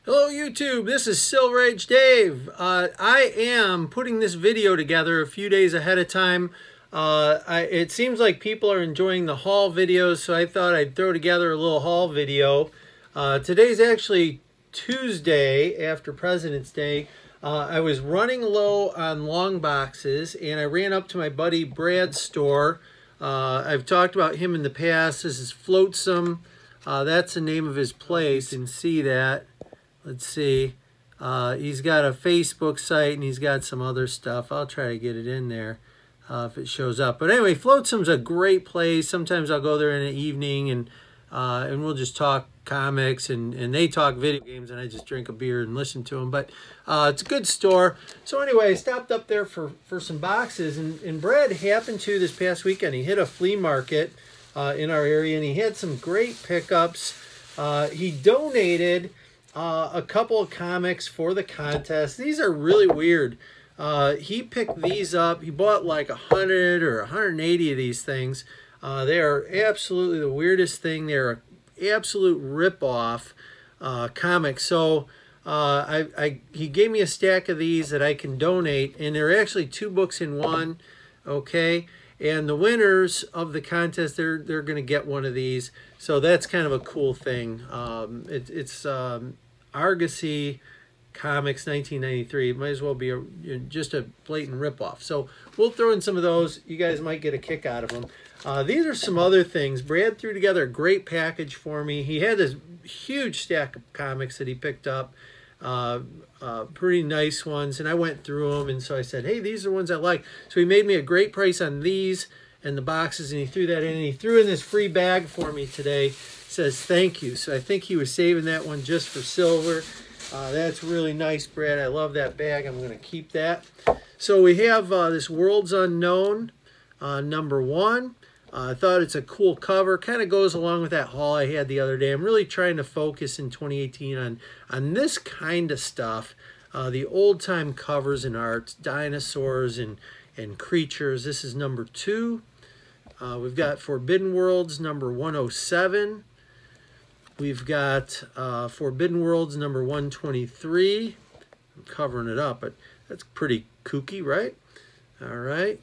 Hello YouTube, this is Silver Age Dave. I am putting this video together a few days ahead of time. It seems like people are enjoying the haul videos, so I thought I'd throw together a little haul video. Today's actually Tuesday after President's Day. I was running low on long boxes and I ran up to my buddy Brad's store. I've talked about him in the past. This is Floatsome. That's the name of his place. You can see that. Let's see. He's got a Facebook site and he's got some other stuff. I'll try to get it in there if it shows up. But anyway, Floatsome's a great place. Sometimes I'll go there in the evening and we'll just talk comics and they talk video games and I just drink a beer and listen to them. But it's a good store. So anyway, I stopped up there for some boxes and Brad happened to this past weekend. He hit a flea market in our area and he had some great pickups. He donated a couple of comics for the contest. These are really weird. He picked these up. He bought like 100 or 180 of these things. They are absolutely the weirdest thing. They're an absolute rip-off comics. So he gave me a stack of these that I can donate, and they're actually 2 books in one. Okay, and the winners of the contest, they're going to get one of these. So that's kind of a cool thing. It's Argosy Comics 1993. It might as well be just a blatant ripoff. So we'll throw in some of those. You guys might get a kick out of them. These are some other things. Brad threw together a great package for me. He had this huge stack of comics that he picked up. Pretty nice ones. And I went through them. And so I said, hey, these are ones I like. So he made me a great price on these and the boxes. And he threw that in. And he threw in this free bag for me today. Says thank you. So I think he was saving that one just for Silver. That's really nice, Brad. I love that bag. I'm going to keep that. So we have this Worlds Unknown #1. I thought it's a cool cover. Kind of goes along with that haul I had the other day. I'm really trying to focus in 2018 on this kind of stuff. The old-time covers and arts, dinosaurs and creatures. This is #2. We've got Forbidden Worlds #107. We've got Forbidden Worlds #123. I'm covering it up, but that's pretty kooky, right? All right.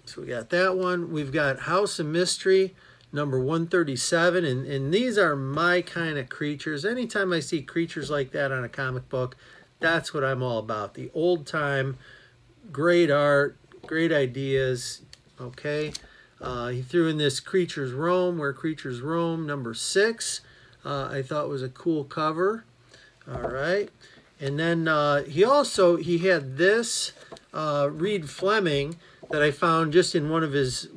So we got that one. We've got House of Mystery #137. And these are my kind of creatures. Anytime I see creatures like that on a comic book, that's what I'm all about. The old time, great art, great ideas. Okay. He threw in this Creatures Roam, Where Creatures Roam, #6. I thought was a cool cover. All right. And then he had this Reed Fleming that I found just in one of his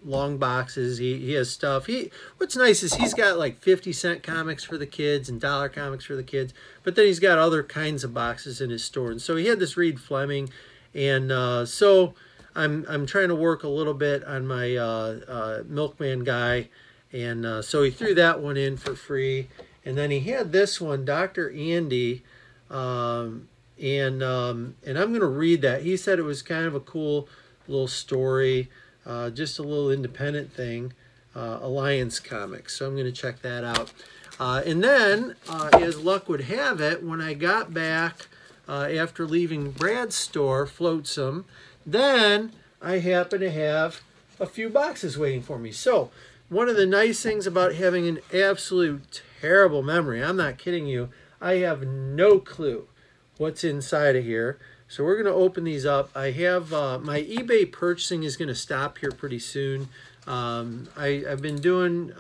long boxes. He has stuff. What's nice is he's got like 50-cent comics for the kids and dollar comics for the kids, but then he's got other kinds of boxes in his store. And so he had this Reed Fleming, and so I'm trying to work a little bit on my Milkman guy, and so he threw that one in for free. And then he had this one, Dr. Andy, and I'm going to read that. He said it was kind of a cool little story, just a little independent thing, Alliance Comics. So I'm going to check that out. And then, as luck would have it, when I got back after leaving Brad's store, Floatsome, then I happen to have a few boxes waiting for me. So one of the nice things about having an absolute terrible memory, I'm not kidding you, I have no clue what's inside of here. So we're going to open these up. I have my eBay purchasing is going to stop here pretty soon. I've been doing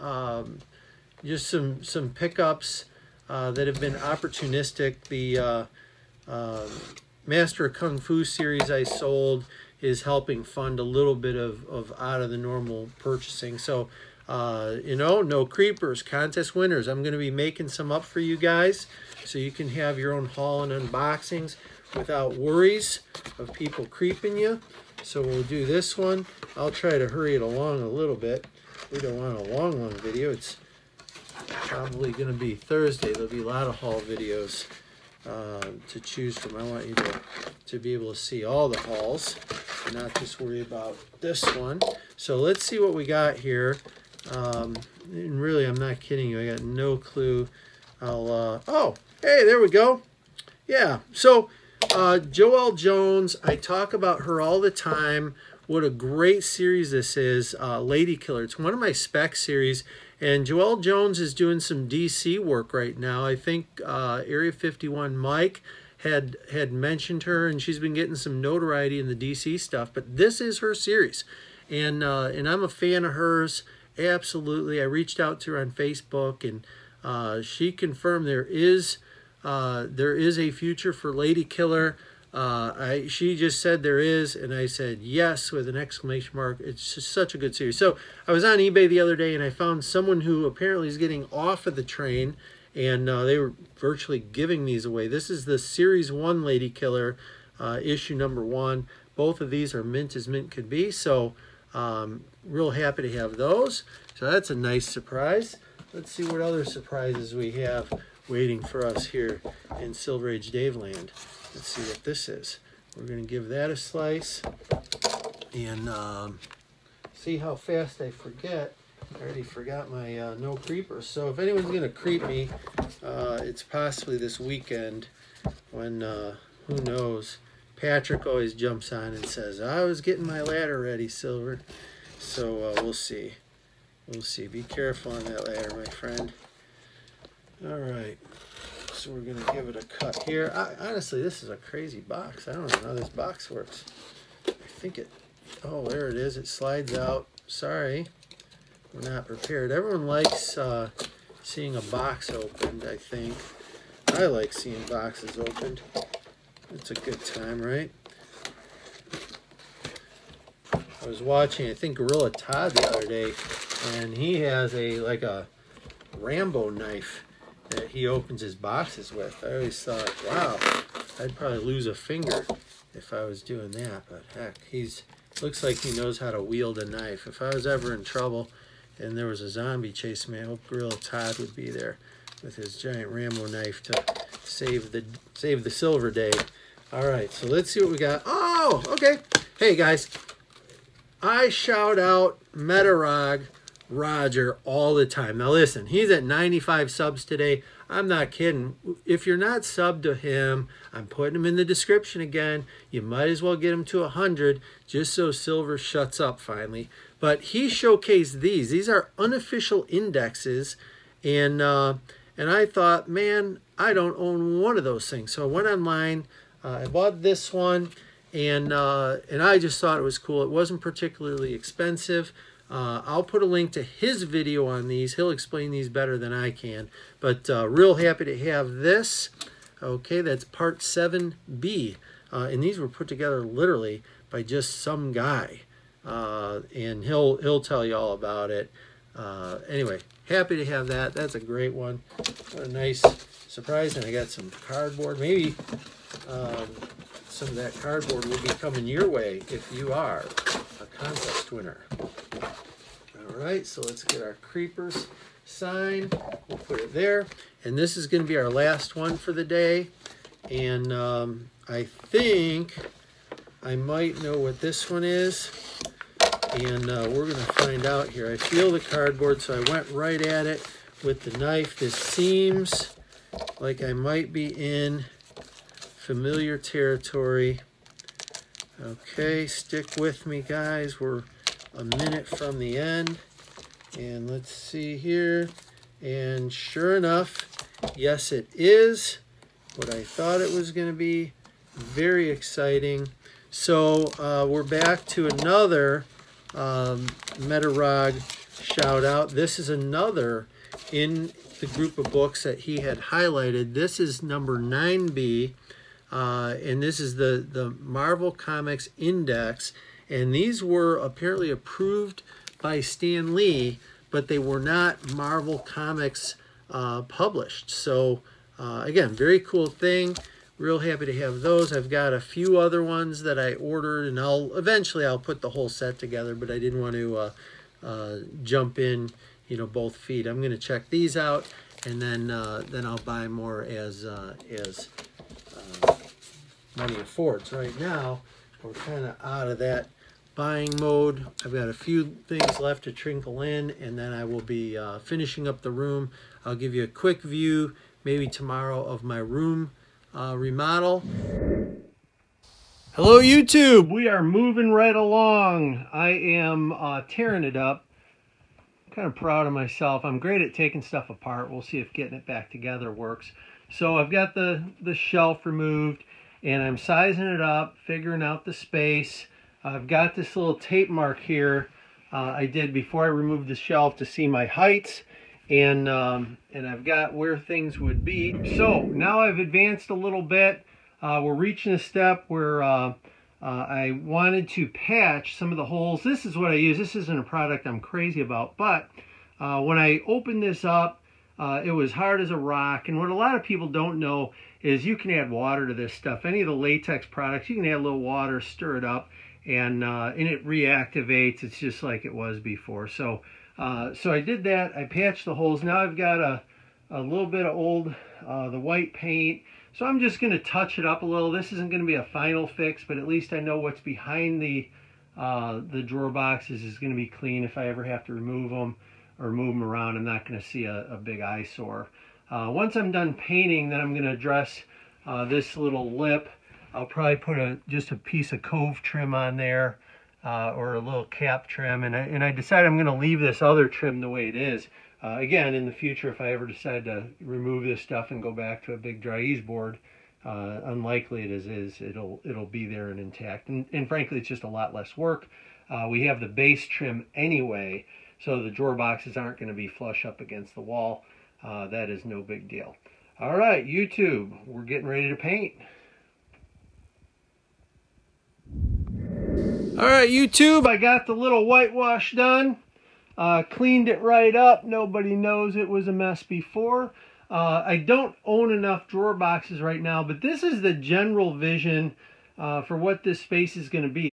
just some pickups that have been opportunistic. The Master of Kung Fu series I sold is helping fund a little bit of out of the normal purchasing. So, you know, no creepers, contest winners. I'm going to be making some up for you guys so you can have your own haul and unboxings without worries of people creeping you. So we'll do this one. I'll try to hurry it along a little bit. We don't want a long video. It's probably going to be Thursday. There'll be a lot of haul videos to choose from. I want you to be able to see all the hauls and not just worry about this one. So let's see what we got here. And really, I'm not kidding you. I got no clue oh, hey, there we go. Yeah, so Joelle Jones, I talk about her all the time. What a great series this is, Lady Killer. It's one of my spec series, and Joelle Jones is doing some DC work right now. I think Area 51 Mike had mentioned her, and she's been getting some notoriety in the DC stuff, but this is her series, and I'm a fan of hers, absolutely. I reached out to her on Facebook, and she confirmed there is a future for Lady Killer. She just said there is, and I said yes with an exclamation mark. It's just such a good series. So I was on eBay the other day, and I found someone who apparently is getting off of the train, and they were virtually giving these away. This is the Series 1 Lady Killer, issue number 1. Both of these are mint as mint could be, so real happy to have those. So that's a nice surprise. Let's see what other surprises we have waiting for us here in Silver Age Dave land. Let's see what this is. We're going to give that a slice and see how fast I forget. I already forgot my no creepers. So if anyone's going to creep me, it's possibly this weekend when, who knows, Patrick always jumps on and says, I was getting my ladder ready, Silver. So we'll see. We'll see. Be careful on that ladder, my friend. All right. So we're going to give it a cut here. Honestly, this is a crazy box. I don't know how this box works. I think it... Oh, there it is. It slides out. Sorry. We're not prepared. Everyone likes seeing a box opened, I think. I like seeing boxes opened. It's a good time, right? I was watching, I think, Gorilla Todd the other day, and he has like a Rambo knife that he opens his boxes with. I always thought, wow, I'd probably lose a finger if I was doing that. But heck, looks like he knows how to wield a knife. If I was ever in trouble and there was a zombie chasing me, I hope Gorilla Todd would be there with his giant Rambo knife to save the Silver Dave. All right, so let's see what we got. Oh, okay. Hey guys, I shout out Metarog Roger all the time. Now listen, he's at 95 subs today. I'm not kidding. If you're not subbed to him, I'm putting him in the description again. You might as well get him to 100 just so Silver shuts up finally. But he showcased these. These are unofficial indexes, and I thought, man, I don't own one of those things. So I went online. I bought this one, and I just thought it was cool. It wasn't particularly expensive. I'll put a link to his video on these. He'll explain these better than I can. But real happy to have this. Okay, that's part 7B. And these were put together literally by just some guy. And he'll tell you all about it. Anyway, happy to have that. That's a great one. What a nice surprise. And I got some cardboard. Maybe some of that cardboard will be coming your way if you are a contest winner. All right, so let's get our creepers sign. We'll put it there. And this is going to be our last one for the day. And I think I might know what this one is. And we're going to find out here. I feel the cardboard, so I went right at it with the knife. This seems like I might be in familiar territory. Okay, stick with me, guys. We're a minute from the end. And let's see here. And sure enough, yes, it is what I thought it was going to be. Very exciting. So we're back to another Metarog shout out. This is another in the group of books that he had highlighted. This is number 9B. And this is the Marvel Comics Index, and these were apparently approved by Stan Lee, but they were not Marvel Comics published. So again, very cool thing. Real happy to have those. I've got a few other ones that I ordered, and eventually I'll put the whole set together, but I didn't want to jump in, both feet. I'm going to check these out, and then I'll buy more as money affords. Right now, we're kind of out of that buying mode. I've got a few things left to trickle in, and then I will be finishing up the room. I'll give you a quick view, maybe tomorrow, of my room remodel. Hello YouTube, we are moving right along. I am tearing it up. I'm kind of proud of myself. I'm great at taking stuff apart. We'll see if getting it back together works. So I've got the shelf removed, and I'm sizing it up, figuring out the space. I've got this little tape mark here I did before I removed the shelf to see my heights, and I've got where things would be. So now I've advanced a little bit. We're reaching a step where I wanted to patch some of the holes. This is what I use. This isn't a product I'm crazy about, but when I opened this up, it was hard as a rock. And what a lot of people don't know is you can add water to this stuff. Any of the latex products, you can add a little water, stir it up, and it reactivates. It's just like it was before. So I did that. I patched the holes. Now I've got a little bit of old the white paint. So I'm just going to touch it up a little. This isn't going to be a final fix, but at least I know what's behind the drawer boxes is going to be clean. If I ever have to remove them or move them around, I'm not going to see a big eyesore. Once I'm done painting, then I'm going to address this little lip. I'll probably put just a piece of cove trim on there, or a little cap trim, and I decided I'm going to leave this other trim the way it is. Again, in the future, if I ever decide to remove this stuff and go back to a big dry ease board, unlikely it is, it'll be there and intact. And frankly, it's just a lot less work. We have the base trim anyway, so the drawer boxes aren't going to be flush up against the wall. That is no big deal. All right, YouTube, we're getting ready to paint. All right, YouTube, I got the little whitewash done. Cleaned it right up. Nobody knows it was a mess before. I don't own enough drawer boxes right now, but this is the general vision for what this space is going to be.